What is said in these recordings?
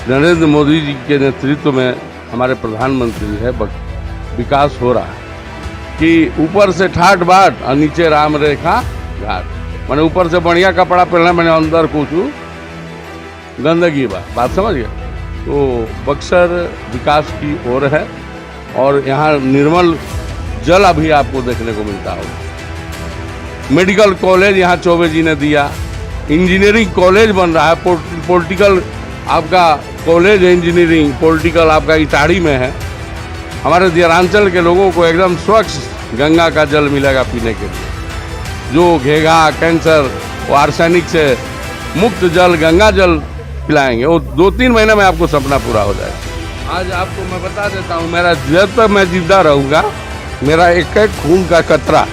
नरेंद्र मोदी जी के नेतृत्व में हमारे प्रधानमंत्री है, विकास हो रहा है कि ऊपर से ठाट बाट और नीचे राम रेखा घाट। मैंने ऊपर से बढ़िया कपड़ा पहनना, मैंने अंदर कुछ गंदगी बात समझ गए। तो बक्सर विकास की ओर है और यहाँ निर्मल जल अभी आपको देखने को मिलता होगा। मेडिकल कॉलेज यहाँ चौबे जी ने दिया, इंजीनियरिंग कॉलेज बन रहा है, पॉलिटिकल आपका कॉलेज है इंजीनियरिंग, पॉलिटिकल आपका इटाड़ी में है। हमारे दियारांचल के लोगों को एकदम स्वच्छ गंगा का जल मिलेगा पीने के लिए। जो घेघा कैंसर वो आर्सेनिक से मुक्त जल गंगा जल पिलाएंगे, वो 2-3 महीने में आपको सपना पूरा हो जाएगा। आज आपको मैं बता देता हूँ, मेरा जब तक मैं जिंदा रहूँगा, मेरा एक एक खून का कतरा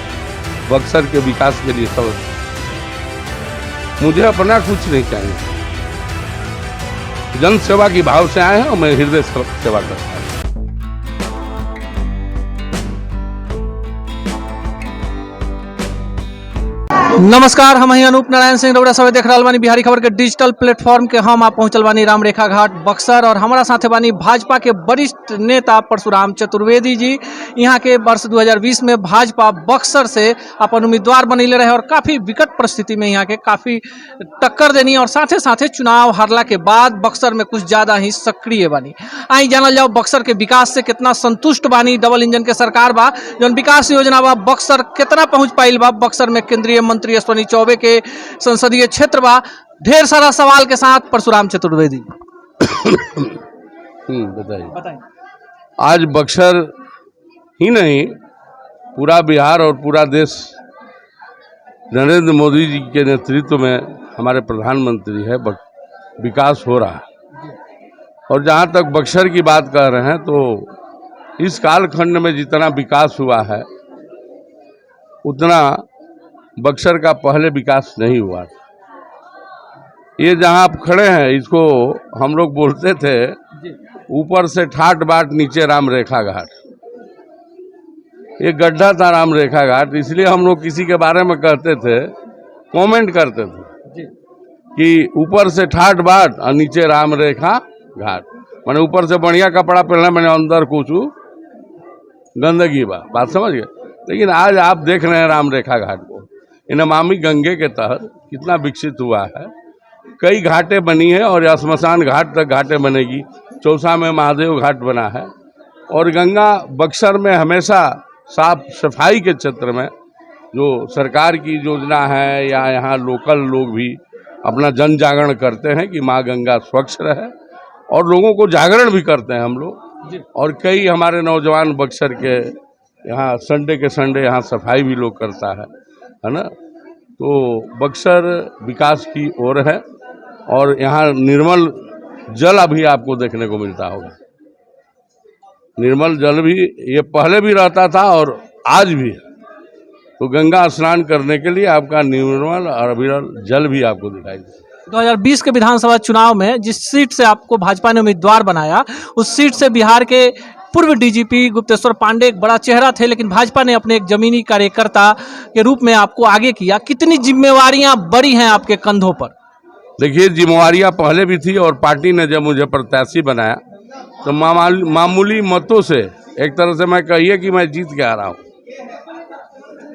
बक्सर के विकास के लिए सब, मुझे अपना कुछ नहीं चाहिए। जन सेवा की भाव से आए हैं और मैं हृदय सेवा करता हूँ। नमस्कार, हम हैं अनूप नारायण सिंह रउरा सब देख रहल बानी बिहारी खबर के डिजिटल प्लेटफॉर्म के। हम आप पहुंचल बानी राम रेखा घाट बक्सर और हमारा साथे बानी भाजपा के वरिष्ठ नेता परशुराम चतुर्वेदी जी। यहाँ के वर्ष 2020 में भाजपा बक्सर से अपन उम्मीदवार बनैले रहे और काफ़ी विकट परिस्थिति में यहाँ के काफ़ी टक्कर देनी और साथे साथे चुनाव हारला के बाद बक्सर में कुछ ज़्यादा ही सक्रिय बानी। आई जानल जाओ बक्सर के विकास से कितना संतुष्ट बानी। डबल इंजन के सरकार बा, जौन विकास योजना बा बक्सर कितना पहुँच पाइल बा। बक्सर में केंद्रीय मंत्री अश्विनी चौबे के संसदीय क्षेत्र बा। ढेर सारा सवाल के साथ परशुराम चतुर्वेदी बताइए। आज बक्सर ही नहीं, पूरा बिहार और पूरा देश नरेंद्र मोदी जी के नेतृत्व में हमारे प्रधानमंत्री है, विकास हो रहा है। और जहाँ तक बक्सर की बात कर रहे हैं, तो इस कालखंड में जितना विकास हुआ है उतना बक्सर का पहले विकास नहीं हुआ। ये जहाँ आप खड़े हैं, इसको हम लोग बोलते थे ऊपर से ठाट बाट नीचे राम रेखा घाट। ये गड्ढा था राम रेखा घाट, इसलिए हम लोग किसी के बारे में कहते थे, कमेंट करते थे कि ऊपर से ठाट बाट और नीचे राम रेखा घाट। मैंने ऊपर से बढ़िया कपड़ा पहनना, मैंने अंदर कुछ गंदगी बात समझ गए। लेकिन आज आप देख रहे हैं राम रेखा घाट को, नमामि गंगे के तहत कितना विकसित हुआ है। कई घाटें बनी है और श्मशान घाट तक घाटें बनेगी। चौसा में महादेव घाट बना है और गंगा बक्सर में हमेशा साफ सफाई के क्षेत्र में जो सरकार की योजना है या यहाँ लोकल लोग भी अपना जन जागरण करते हैं कि माँ गंगा स्वच्छ रहे और लोगों को जागरण भी करते हैं हम लोग। और कई हमारे नौजवान बक्सर के यहाँ संडे के संडे यहाँ सफाई भी लोग करता है ना। तो बक्सर विकास की ओर है और यहाँ निर्मल जल अभी आपको देखने को मिलता होगा। निर्मल जल भी ये पहले भी रहता था और आज भी है। तो गंगा स्नान करने के लिए आपका निर्मल और अविरल जल भी आपको दिखाई देगा। 2020 के विधानसभा चुनाव में जिस सीट से आपको भाजपा ने उम्मीदवार बनाया, उस सीट से बिहार के पूर्व डीजीपी गुप्तेश्वर पांडे एक बड़ा चेहरा थे, लेकिन भाजपा ने अपने एक जमीनी कार्यकर्ता के रूप में आपको आगे किया। कितनी जिम्मेवारियां बड़ी हैं आपके कंधों पर? देखिए, जिम्मेवारियां पहले भी थी और पार्टी ने जब मुझे प्रत्याशी बनाया तो मामूली मतों से, एक तरह से मैं कहिए कि मैं जीत के आ रहा हूँ।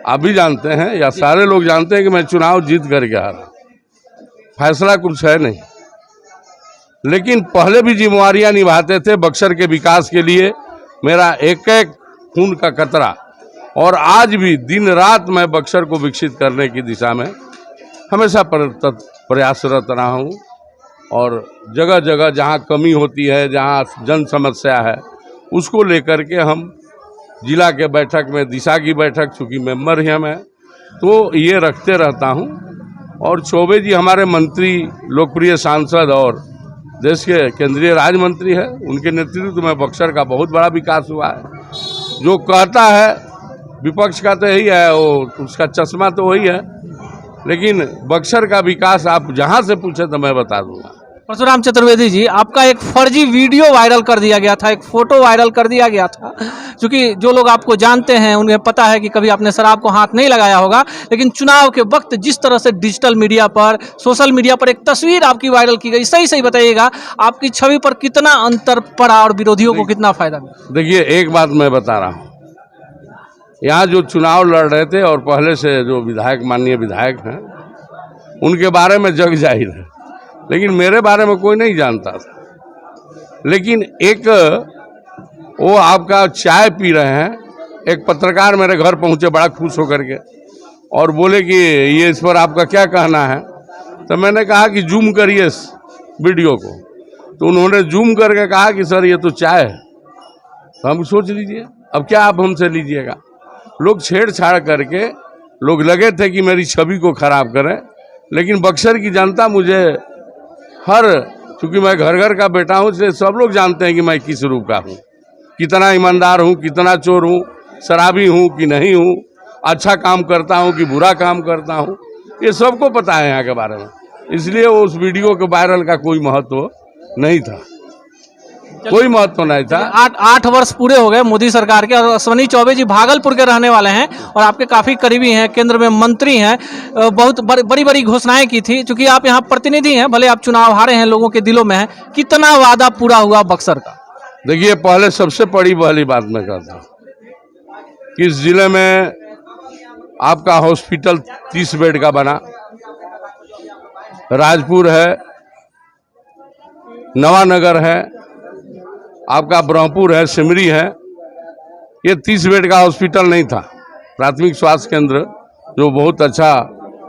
आप भी जानते हैं या सारे लोग जानते हैं कि मैं चुनाव जीत करके आ रहा हूँ। फैसला कुछ है नहीं, लेकिन पहले भी जिम्मेवारियां निभाते थे बक्सर के विकास के लिए। मेरा एक एक खून का कतरा, और आज भी दिन रात मैं बक्सर को विकसित करने की दिशा में हमेशा प्रयासरत रहा हूँ। और जगह जगह जहाँ कमी होती है, जहाँ जन समस्या है, उसको लेकर के हम जिला के बैठक में, दिशा की बैठक, चूँकि मेंबर ही मैं, तो ये रखते रहता हूँ। और चौबे जी हमारे मंत्री, लोकप्रिय सांसद और देश के केंद्रीय राज्य मंत्री है, उनके नेतृत्व में बक्सर का बहुत बड़ा विकास हुआ है। जो कहता है विपक्ष का तो यही है, वो उसका चश्मा तो वही है, लेकिन बक्सर का विकास आप जहाँ से पूछे तो मैं बता दूंगा। परशुराम चतुर्वेदी जी, आपका एक फर्जी वीडियो वायरल कर दिया गया था, एक फोटो वायरल कर दिया गया था। क्योंकि जो लोग आपको जानते हैं उन्हें पता है कि कभी आपने शराब को हाथ नहीं लगाया होगा, लेकिन चुनाव के वक्त जिस तरह से डिजिटल मीडिया पर, सोशल मीडिया पर एक तस्वीर आपकी वायरल की गई, सही सही बताइएगा, आपकी छवि पर कितना अंतर पड़ा और विरोधियों को कितना फायदा मिला? देखिए, एक बात मैं बता रहा हूँ, यहाँ जो चुनाव लड़ रहे थे और पहले से जो विधायक, माननीय विधायक हैं, उनके बारे में जग जाहिर है, लेकिन मेरे बारे में कोई नहीं जानता था। लेकिन एक वो आपका चाय पी रहे हैं, एक पत्रकार मेरे घर पहुंचे बड़ा खुश होकर के और बोले कि ये इस पर आपका क्या कहना है। तो मैंने कहा कि जूम करिए इस वीडियो को। तो उन्होंने जूम करके कहा कि सर ये तो चाय है। तो हम सोच लीजिए अब क्या आप हमसे लीजिएगा। लोग छेड़छाड़ करके लोग लगे थे कि मेरी छवि को खराब करें, लेकिन बक्सर की जनता मुझे चूंकि मैं घर घर का बेटा हूँ, इसलिए सब लोग जानते हैं कि मैं किस रूप का हूँ, कितना ईमानदार हूँ, कितना चोर हूँ, शराबी हूँ कि नहीं हूँ, अच्छा काम करता हूँ कि बुरा काम करता हूँ, ये सबको पता है यहाँ के बारे में। इसलिए उस वीडियो के वायरल का कोई महत्व नहीं था, कोई महत्व नहीं था। 8 वर्ष पूरे हो गए मोदी सरकार के, और अश्विनी चौबे जी भागलपुर के रहने वाले हैं और आपके काफ़ी करीबी हैं, केंद्र में मंत्री हैं, बहुत बड़ी बड़ी घोषणाएं की थी। चूंकि आप यहाँ प्रतिनिधि हैं, भले आप चुनाव हारे हैं, लोगों के दिलों में हैं, कितना वादा पूरा हुआ बक्सर का? देखिए, पहले सबसे पहली बात मैं कहता हूँ कि इस जिले में आपका हॉस्पिटल 30 बेड का बना, राजपुर है, नवानगर है, आपका ब्रह्मपुर है, सिमरी है। ये 30 बेड का हॉस्पिटल नहीं था। प्राथमिक स्वास्थ्य केंद्र जो बहुत अच्छा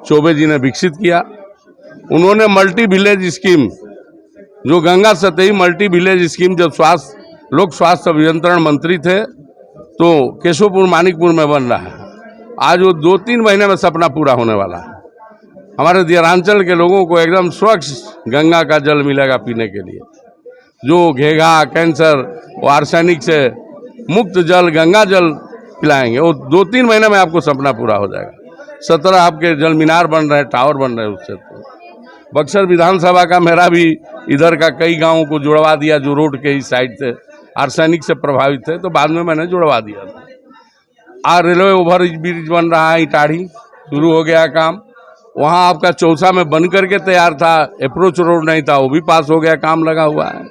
चौबे जी ने विकसित किया। उन्होंने मल्टी विलेज स्कीम, जो गंगा सतही मल्टी विलेज स्कीम, जब लोक स्वास्थ्य अभियंत्रण मंत्री थे तो केशवपुर मानिकपुर में बन रहा है। आज वो 2-3 महीने में सपना पूरा होने वाला है। हमारे दियारांचल के लोगों को एकदम स्वच्छ गंगा का जल मिलेगा पीने के लिए। जो घेघा, कैंसर, वो आर्सेनिक से मुक्त जल, गंगा जल पिलाएंगे, वो 2-3 महीने में आपको सपना पूरा हो जाएगा। 17 आपके जल मीनार बन रहे हैं, टावर बन रहे हैं। उससे तो बक्सर विधानसभा का मेरा भी इधर का कई गांवों को जुड़वा दिया, जो रोड के इस साइड से आर्सेनिक से प्रभावित थे, तो बाद में मैंने जुड़वा दिया था। रेलवे ओवर ब्रिज बन रहा है, इटाढ़ी शुरू हो गया काम। वहाँ आपका चौसा में बन करके तैयार था, अप्रोच रोड नहीं था, वो भी पास हो गया, काम लगा हुआ है।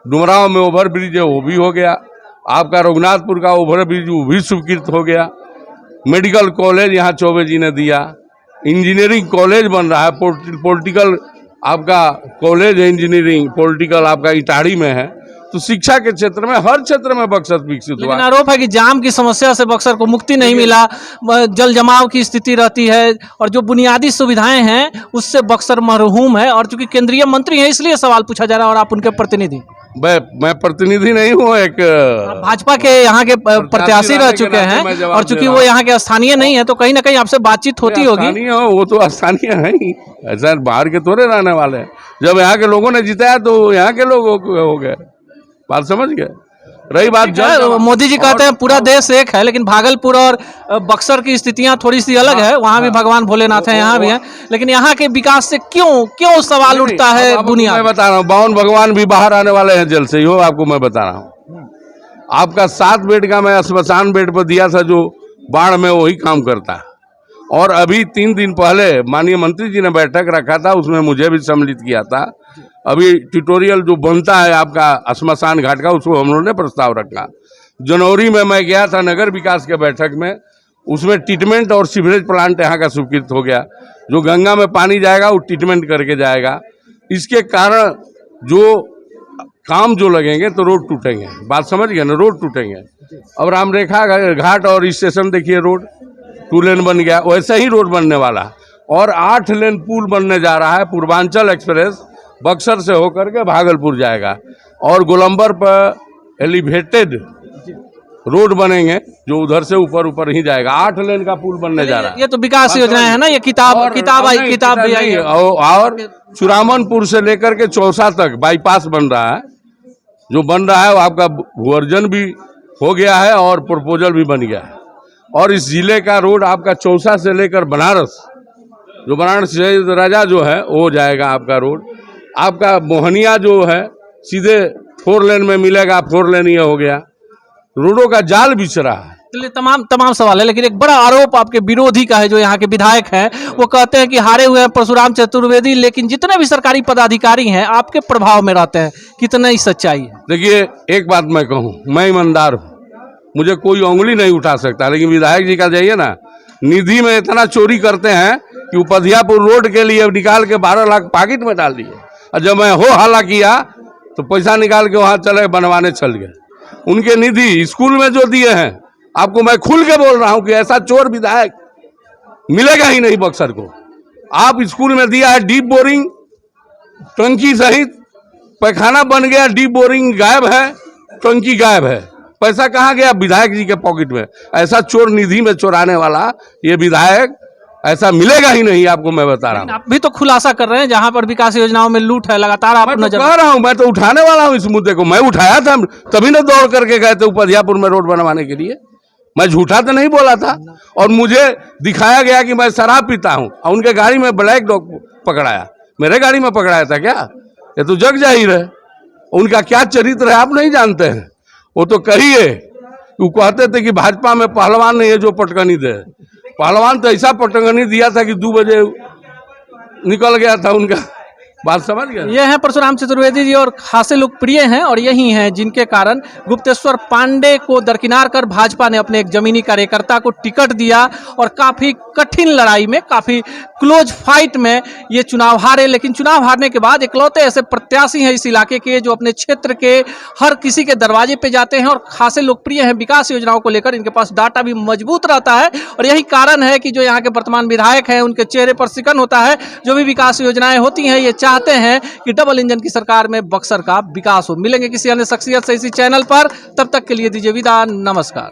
डुमराव में ओवर ब्रिज है, वो भी हो गया। आपका रघुनाथपुर का ओवर ब्रिज वो भी स्वीकृत हो गया। मेडिकल कॉलेज यहाँ चौबे जी ने दिया। इंजीनियरिंग कॉलेज बन रहा है, पॉलिटिकल आपका कॉलेज है, इंजीनियरिंग पॉलिटिकल आपका इटाढ़ी में है। तो शिक्षा के क्षेत्र में, हर क्षेत्र में बक्सर विकसित हुआ। लेकिन आरोप है कि जाम की समस्या से बक्सर को मुक्ति नहीं मिला, जल जमाव की स्थिति रहती है, और जो बुनियादी सुविधाएं हैं उससे बक्सर महरूम है। और चूंकि केंद्रीय मंत्री हैं, इसलिए सवाल पूछा जा रहा है, और आप उनके प्रतिनिधि। मैं प्रतिनिधि नहीं हूँ, एक भाजपा के यहाँ के प्रत्याशी रह चुके हैं, और चूंकि वो यहाँ के स्थानीय नहीं है, तो कहीं ना कहीं आपसे बातचीत होती होगी। वो तो स्थानीय है ही, ऐसा बाहर के थोड़े रहने वाले हैं। जब यहाँ के लोगों ने जिताया तो यहाँ के लोग हो गए, बात समझ गए। रही बात मोदी जी कहते हैं पूरा देश एक है, लेकिन भागलपुर और बक्सर की स्थितियां थोड़ी सी अलग है। वहाँ भी भगवान भोलेनाथ हैं, यहाँ भी हैं, लेकिन यहाँ के विकास से क्यों सवाल उठता है? बुनियाद मैं बता रहा हूँ, 52 भगवान भी बाहर आने वाले हैं जल्द से ही, हो आपको मैं बता रहा हूँ। आपका 7 बेड का मैं स्मशान बेड पर दिया था, जो बाढ़ में वही काम करता है। और अभी 3 दिन पहले माननीय मंत्री जी ने बैठक रखा था, उसमें मुझे भी सम्मिलित किया था। अभी ट्यूटोरियल जो बनता है आपका श्मशान घाट का, उसको हम लोगों ने प्रस्ताव रखा। जनवरी में मैं गया था नगर विकास के बैठक में, उसमें ट्रीटमेंट और सीवरेज प्लांट यहाँ का स्वीकृत हो गया। जो गंगा में पानी जाएगा वो ट्रीटमेंट करके जाएगा। इसके कारण जो काम जो लगेंगे तो रोड टूटेंगे, बात समझ गए ना, रोड टूटेंगे। अब रामरेखा घाट और स्टेशन देखिए, रोड 2 लेन बन गया, वैसे ही रोड बनने वाला। और 8 लेन पुल बनने जा रहा है। पूर्वांचल एक्सप्रेस बक्सर से होकर के भागलपुर जाएगा, और गोलंबर पर एलिवेटेड रोड बनेंगे, जो उधर से ऊपर ही जाएगा। 8 लेन का पुल बनने जा रहा है। ये तो विकास योजना है ना, ये किताब भी आई है। और चुरामनपुर से लेकर के चौसा तक बाईपास बन रहा है, जो बन रहा है वो आपका भूअर्जन भी हो गया है और प्रपोजल भी बन गया है। और इस जिले का रोड आपका चौसा से लेकर बनारस, जो बनारस राजा जो है वो जाएगा आपका रोड। आपका मोहनिया जो है सीधे 4 लेन में मिलेगा, 4 लेन ये हो गया, रोडों का जाल बिछ रहा है। चलिए तमाम सवाल है, लेकिन एक बड़ा आरोप आपके विरोधी का है जो यहाँ के विधायक हैं। वो कहते हैं कि हारे हुए हैं परशुराम चतुर्वेदी, लेकिन जितने भी सरकारी पदाधिकारी हैं आपके प्रभाव में रहते हैं। कितना ही सच्चाई है? देखिए, एक बात मैं कहूँ, मैं ईमानदार हूँ, मुझे कोई उंगली नहीं उठा सकता, लेकिन विधायक जी का जाइए ना, निधि में इतना चोरी करते हैं कि उपधियापुर रोड के लिए निकाल के 12 लाख पॉकेट में डाल दिए, और जब मैं हो हल्ला किया तो पैसा निकाल के वहाँ चले बनवाने चल गए। उनके निधि स्कूल में जो दिए हैं, आपको मैं खुल के बोल रहा हूँ कि ऐसा चोर विधायक मिलेगा ही नहीं बक्सर को। आप स्कूल में दिया है डीप बोरिंग, टंकी सहित पैखाना बन गया, डीप बोरिंग गायब है, टंकी गायब है, पैसा कहाँ गया? विधायक जी के पॉकेट में। ऐसा चोर निधि में चुराने वाला ये विधायक ऐसा मिलेगा ही नहीं, आपको मैं बता रहा हूँ। आप भी तो खुलासा कर रहे हैं, जहां पर विकास योजनाओं में लूट है लगातार आप मैं तो कह रहा हूँ, मैं तो उठाने वाला हूँ इस मुद्दे को। मैं उठाया था, तभी ना दौड़ करके गए थे उपधियापुर में रोड बनवाने के लिए। मैं झूठा तो नहीं बोला था, और मुझे दिखाया गया कि मैं शराब पीता हूँ, और उनके गाड़ी में ब्लैक डॉग पकड़ाया। मेरे गाड़ी में पकड़ाया था क्या? ये तो जग जाहिर है। उनका क्या चरित्र है आप नहीं जानते हैं। वो तो कहिए, वो कहते थे कि भाजपा में पहलवान नहीं है जो पटकनी दे। पहलवान तो ऐसा पटकनी दिया था कि 2 बजे निकल गया था उनका। बात समझ गए? ये हैं परशुराम चतुर्वेदी जी, और खासे लोकप्रिय हैं, और यही हैं जिनके कारण गुप्तेश्वर पांडे को दरकिनार कर भाजपा ने अपने एक जमीनी कार्यकर्ता को टिकट दिया, और काफी कठिन लड़ाई में, काफी क्लोज फाइट में ये चुनाव हारे। लेकिन चुनाव हारने के बाद इकलौते ऐसे प्रत्याशी हैं इस इलाके के जो अपने क्षेत्र के हर किसी के दरवाजे पे जाते हैं, और खासे लोकप्रिय हैं विकास योजनाओं को लेकर। इनके पास डाटा भी मजबूत रहता है, और यही कारण है कि जो यहाँ के वर्तमान विधायक हैं उनके चेहरे पर सिकन होता है। जो भी विकास योजनाएं होती हैं, ये चाहते हैं कि डबल इंजन की सरकार में बक्सर का विकास हो। मिलेंगे किसी अन्य शख्सियत से इसी चैनल पर, तब तक के लिए दीजिए विदा, नमस्कार।